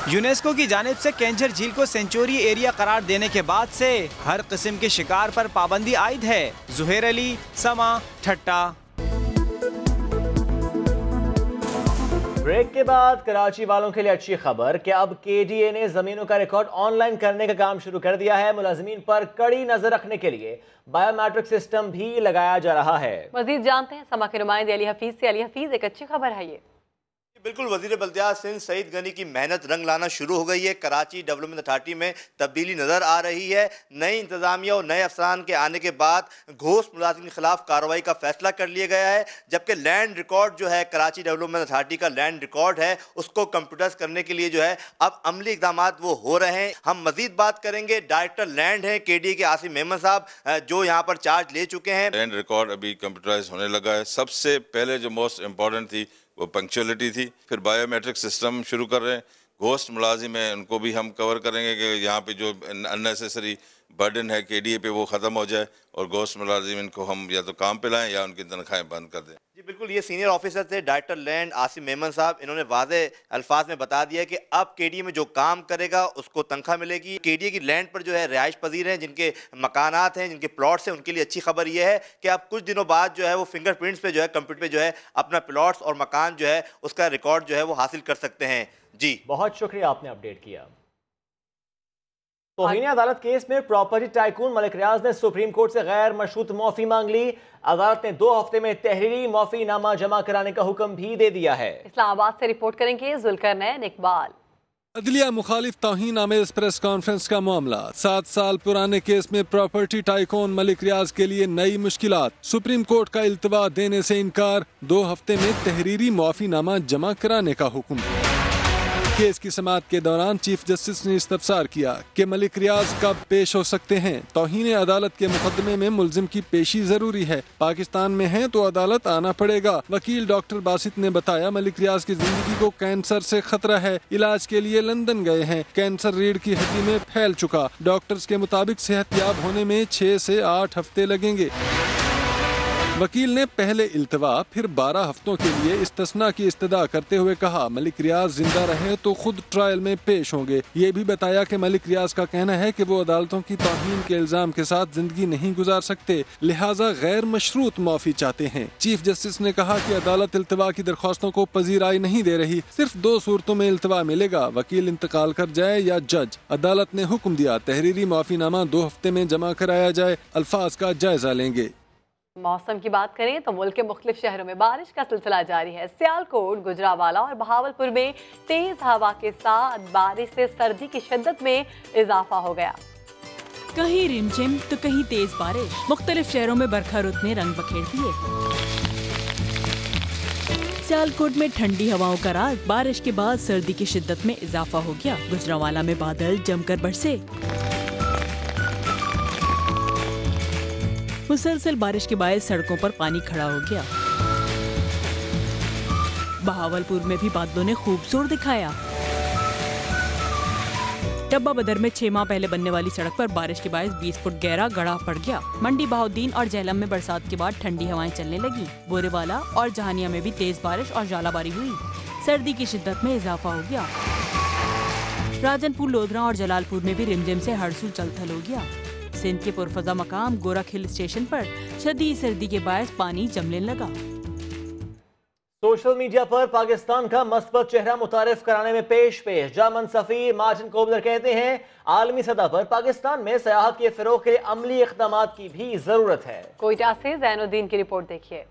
यूनेस्को की जानिब से केंजर झील को सेंचुरी एरिया करार देने के बाद से हर किस्म के शिकार पर पाबंदी आयद है। जुहैर अली, समा, ठट्टा। ब्रेक के बाद कराची वालों के लिए अच्छी खबर कि अब केडीए ने जमीनों का रिकॉर्ड ऑनलाइन करने का काम शुरू कर दिया है। मुलाजिमीन पर कड़ी नजर रखने के लिए बायोमेट्रिक सिस्टम भी लगाया जा रहा है। मजीद जानते हैं समा के नुमाइंदे अली हफीज से। अली हफीज, एक अच्छी खबर है ये। बिल्कुल, वजीर बल्दियात सिंध सईद गनी की मेहनत रंग लाना शुरू हो गई है। कराची डेवलपमेंट अथॉरिटी में तब्दीली नज़र आ रही है। नई इंतजामिया और नए अफसरान के आने के बाद घोस्ट मुलाजिम के खिलाफ कार्रवाई का फैसला कर लिया गया है। जबकि लैंड रिकॉर्ड जो है कराची डेवलपमेंट अथॉरिटी का लैंड रिकॉर्ड है, उसको कंप्यूटर्स करने के लिए जो है अब अमली इकदाम वो हो रहे हैं। हम मजीद बात करेंगे, डायरेक्टर लैंड है केडीए के आसिम मेमन साहब, जो यहाँ पर चार्ज ले चुके हैं। लैंड रिकॉर्ड अभी कंप्यूटराइज होने लगा है। सबसे पहले जो मोस्ट इम्पॉर्टेंट थी वो पंक्चुअलिटी थी। फिर बायोमेट्रिक सिस्टम शुरू कर रहे हैं। घोस्ट मुलाजिम है, उनको भी हम कवर करेंगे कि यहाँ पे जो अननेसेसरी बर्डन है केडीए पे वो ख़त्म हो जाए और घोस्ट मुलाजिम इनको हम या तो काम पे लाएं या उनकी तनख्वाहें बंद कर दें। जी बिल्कुल, ये सीनियर ऑफिसर थे डायरेक्टर लैंड आसिम मेमन साहब। इन्होंने वाज़े अल्फाज में बता दिया कि अब केडीए में जो काम करेगा उसको तनख्वाह मिलेगी। केडीए की लैंड पर जो है रिहाइश पजीर हैं, जिनके मकानात हैं, जिनके प्लॉट्स हैं, उनके लिए अच्छी खबर यह है कि अब कुछ दिनों बाद जो है वो फिंगरप्रिंट्स पे जो है कंप्यूटर पे जो है अपना प्लॉट्स और मकान जो है उसका रिकॉर्ड जो है वो हासिल कर सकते हैं। जी बहुत शुक्रिया, आपने अपडेट किया। तौहीन अदालत केस में प्रॉपर्टी टाइकून मलिक रियाज ने सुप्रीम कोर्ट से गैर मशरूत माफी मांग ली। अदालत ने 2 हफ्ते में तहरीरी माफी नामा जमा कराने का हुक्म भी दे दिया है। इस्लामाबाद से रिपोर्ट करेंगे जुल्करनैन इकबाल। अदलिया मुखालिफ तौहीन आमेज प्रेस कॉन्फ्रेंस का मामला। 7 साल पुराने केस में प्रॉपर्टी टाइकून मलिक रियाज के लिए नई मुश्किलात। सुप्रीम कोर्ट का इल्तवा देने से इनकार। 2 हफ्ते में तहरीरी माफी नामा जमा कराने का हुक्म। केस की समाअत के दौरान चीफ जस्टिस ने इस्तफसार किया कि मलिक रियाज कब पेश हो सकते हैं। तौहीन अदालत के मुकदमे में मुल्जिम की पेशी जरूरी है। पाकिस्तान में है तो अदालत आना पड़ेगा। वकील डॉक्टर बासित ने बताया मलिक रियाज की जिंदगी को कैंसर से खतरा है। इलाज के लिए लंदन गए हैं। कैंसर रीढ़ की हड्डी में फैल चुका। डॉक्टर्स के मुताबिक सेहतयाब होने में 6 से 8 हफ्ते लगेंगे। वकील ने पहले इल्तवा फिर 12 हफ्तों के लिए इस्तिस्ना की इस्तदा करते हुए कहा मलिक रियाज जिंदा रहे तो खुद ट्रायल में पेश होंगे। ये भी बताया कि मलिक रियाज का कहना है कि वो अदालतों की तौहीन के इल्जाम के साथ जिंदगी नहीं गुजार सकते, लिहाजा गैर मशरूत माफी चाहते हैं। चीफ जस्टिस ने कहा कि अदालत इल्तवा की दरख्वास्तों को पजीराई नहीं दे रही। सिर्फ 2 सूरतों में इल्तवा मिलेगा, वकील इंतकाल कर जाए या जज। अदालत ने हुक्म दिया तहरीरी माफीनामा 2 हफ्ते में जमा कराया जाए। अल्फाज का जायजा लेंगे। मौसम की बात करें तो मुल्क के मुख्तलिफ शहरों में बारिश का सिलसिला जारी है। सियालकोट, गुजरावाला और बहावलपुर में तेज हवा के साथ बारिश से सर्दी की शिद्दत में इजाफा हो गया। कहीं रिमझिम तो कहीं तेज बारिश, मुख्तलिफ शहरों में बरखा रुत ने रंग बखेर दिए। सियालकोट में ठंडी हवाओं का राज, बारिश के बाद सर्दी की शिद्दत में इजाफा हो गया। गुजरावाला में बादल जमकर बरसे। मुसलसल बारिश के बाद सड़कों पर पानी खड़ा हो गया। बहावलपुर में भी बादलों ने खूब जोर दिखाया। डब्बा बदर में 6 माह पहले बनने वाली सड़क पर बारिश के बाद 20 फुट गहरा गड्ढा पड़ गया। मंडी, बहाउद्दीन और झेलम में बरसात के बाद ठंडी हवाएं चलने लगी। बोरेवाला और जहानिया में भी तेज बारिश और ज्वालाबारी हुई। सर्दी की शिद्दत में इजाफा हो गया। राजनपुर, लोधरा और जलालपुर में भी रिमझिम से हड़सू चलथल हो गया। सिंध के पुरफजा मकाम गोरख हिल स्टेशन पर शदीद सर्दी के बायस पानी जमने लगा। सोशल मीडिया पर पाकिस्तान का मस्बत चेहरा मुतारिफ कराने में पेश जर्मन सफीर मार्टिन कोबलर कहते हैं आलमी सतह पर पाकिस्तान में सयाहत के फिरोग के अमली इक़दामात की भी जरूरत है। कोयटा से जैनुद्दीन की रिपोर्ट देखिए।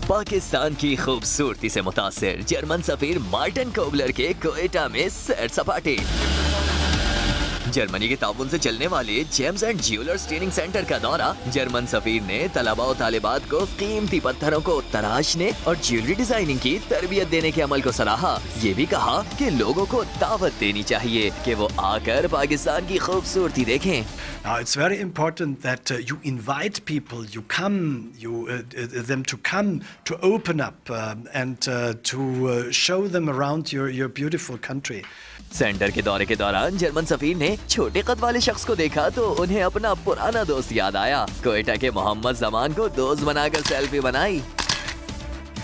पाकिस्तान की खूबसूरती से मुतासिर जर्मन सफीर मार्टिन कोबलर के कोयटा में सैर सपाटे। जर्मनी के ताउन से चलने वाले James and jewellers training centre का दौरा। जर्मन सफीर ने तलबा और तालिबात को कीमती पत्थरों को तराशने और ज्वेलरी डिजाइनिंग की तरबियत देने के अमल को सराहा। ये भी कहा कि लोगों को दावत देनी चाहिए कि वो आकर पाकिस्तान की खूबसूरती देखें। Now it's very important that you invite people, you come, them to come to open up and to show them around your beautiful country. Centre के दौरे के दौरान जर्मन सफीर ने छोटे कद वाले शख्स को देखा तो उन्हें अपना पुराना दोस्त याद आया। कोयटा के मोहम्मद जमान को दोस्त बनाकर सेल्फी बनाई।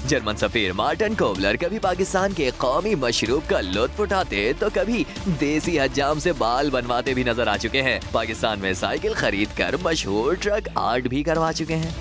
जर्मन सफीर मार्टिन कोबलर कभी पाकिस्तान के कौमी मशरूब का लुत्फ उठाते तो कभी देसी हज्जाम से बाल बनवाते भी नजर आ चुके हैं। पाकिस्तान में साइकिल खरीद कर मशहूर ट्रक आर्ट भी करवा चुके हैं।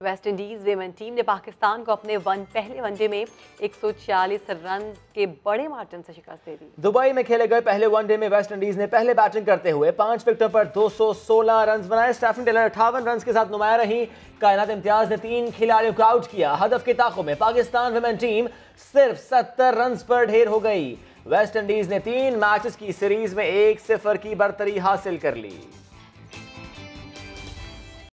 वेस्ट इंडीज वेमेन टीम ने पाकिस्तान को अपने पहले वनडे में 146 रन के बड़े मार्जिन से शिकस्त दे दी। दुबई में खेले गए पहले वनडे में वेस्ट इंडीज ने पहले बैटिंग करते हुए 5 विकेटों पर 216 रन बनाए। स्टेफनी टेलर 58 रन के साथ नुमाया रही। कायनात इम्तियाज ने 3 खिलाड़ियों को आउट किया। हदफ के ताकों में पाकिस्तान वेमेन टीम सिर्फ 70 रन पर ढेर हो गई। वेस्ट इंडीज ने 3 मैचेस की सीरीज में 1-0 की बढ़तरी हासिल कर ली।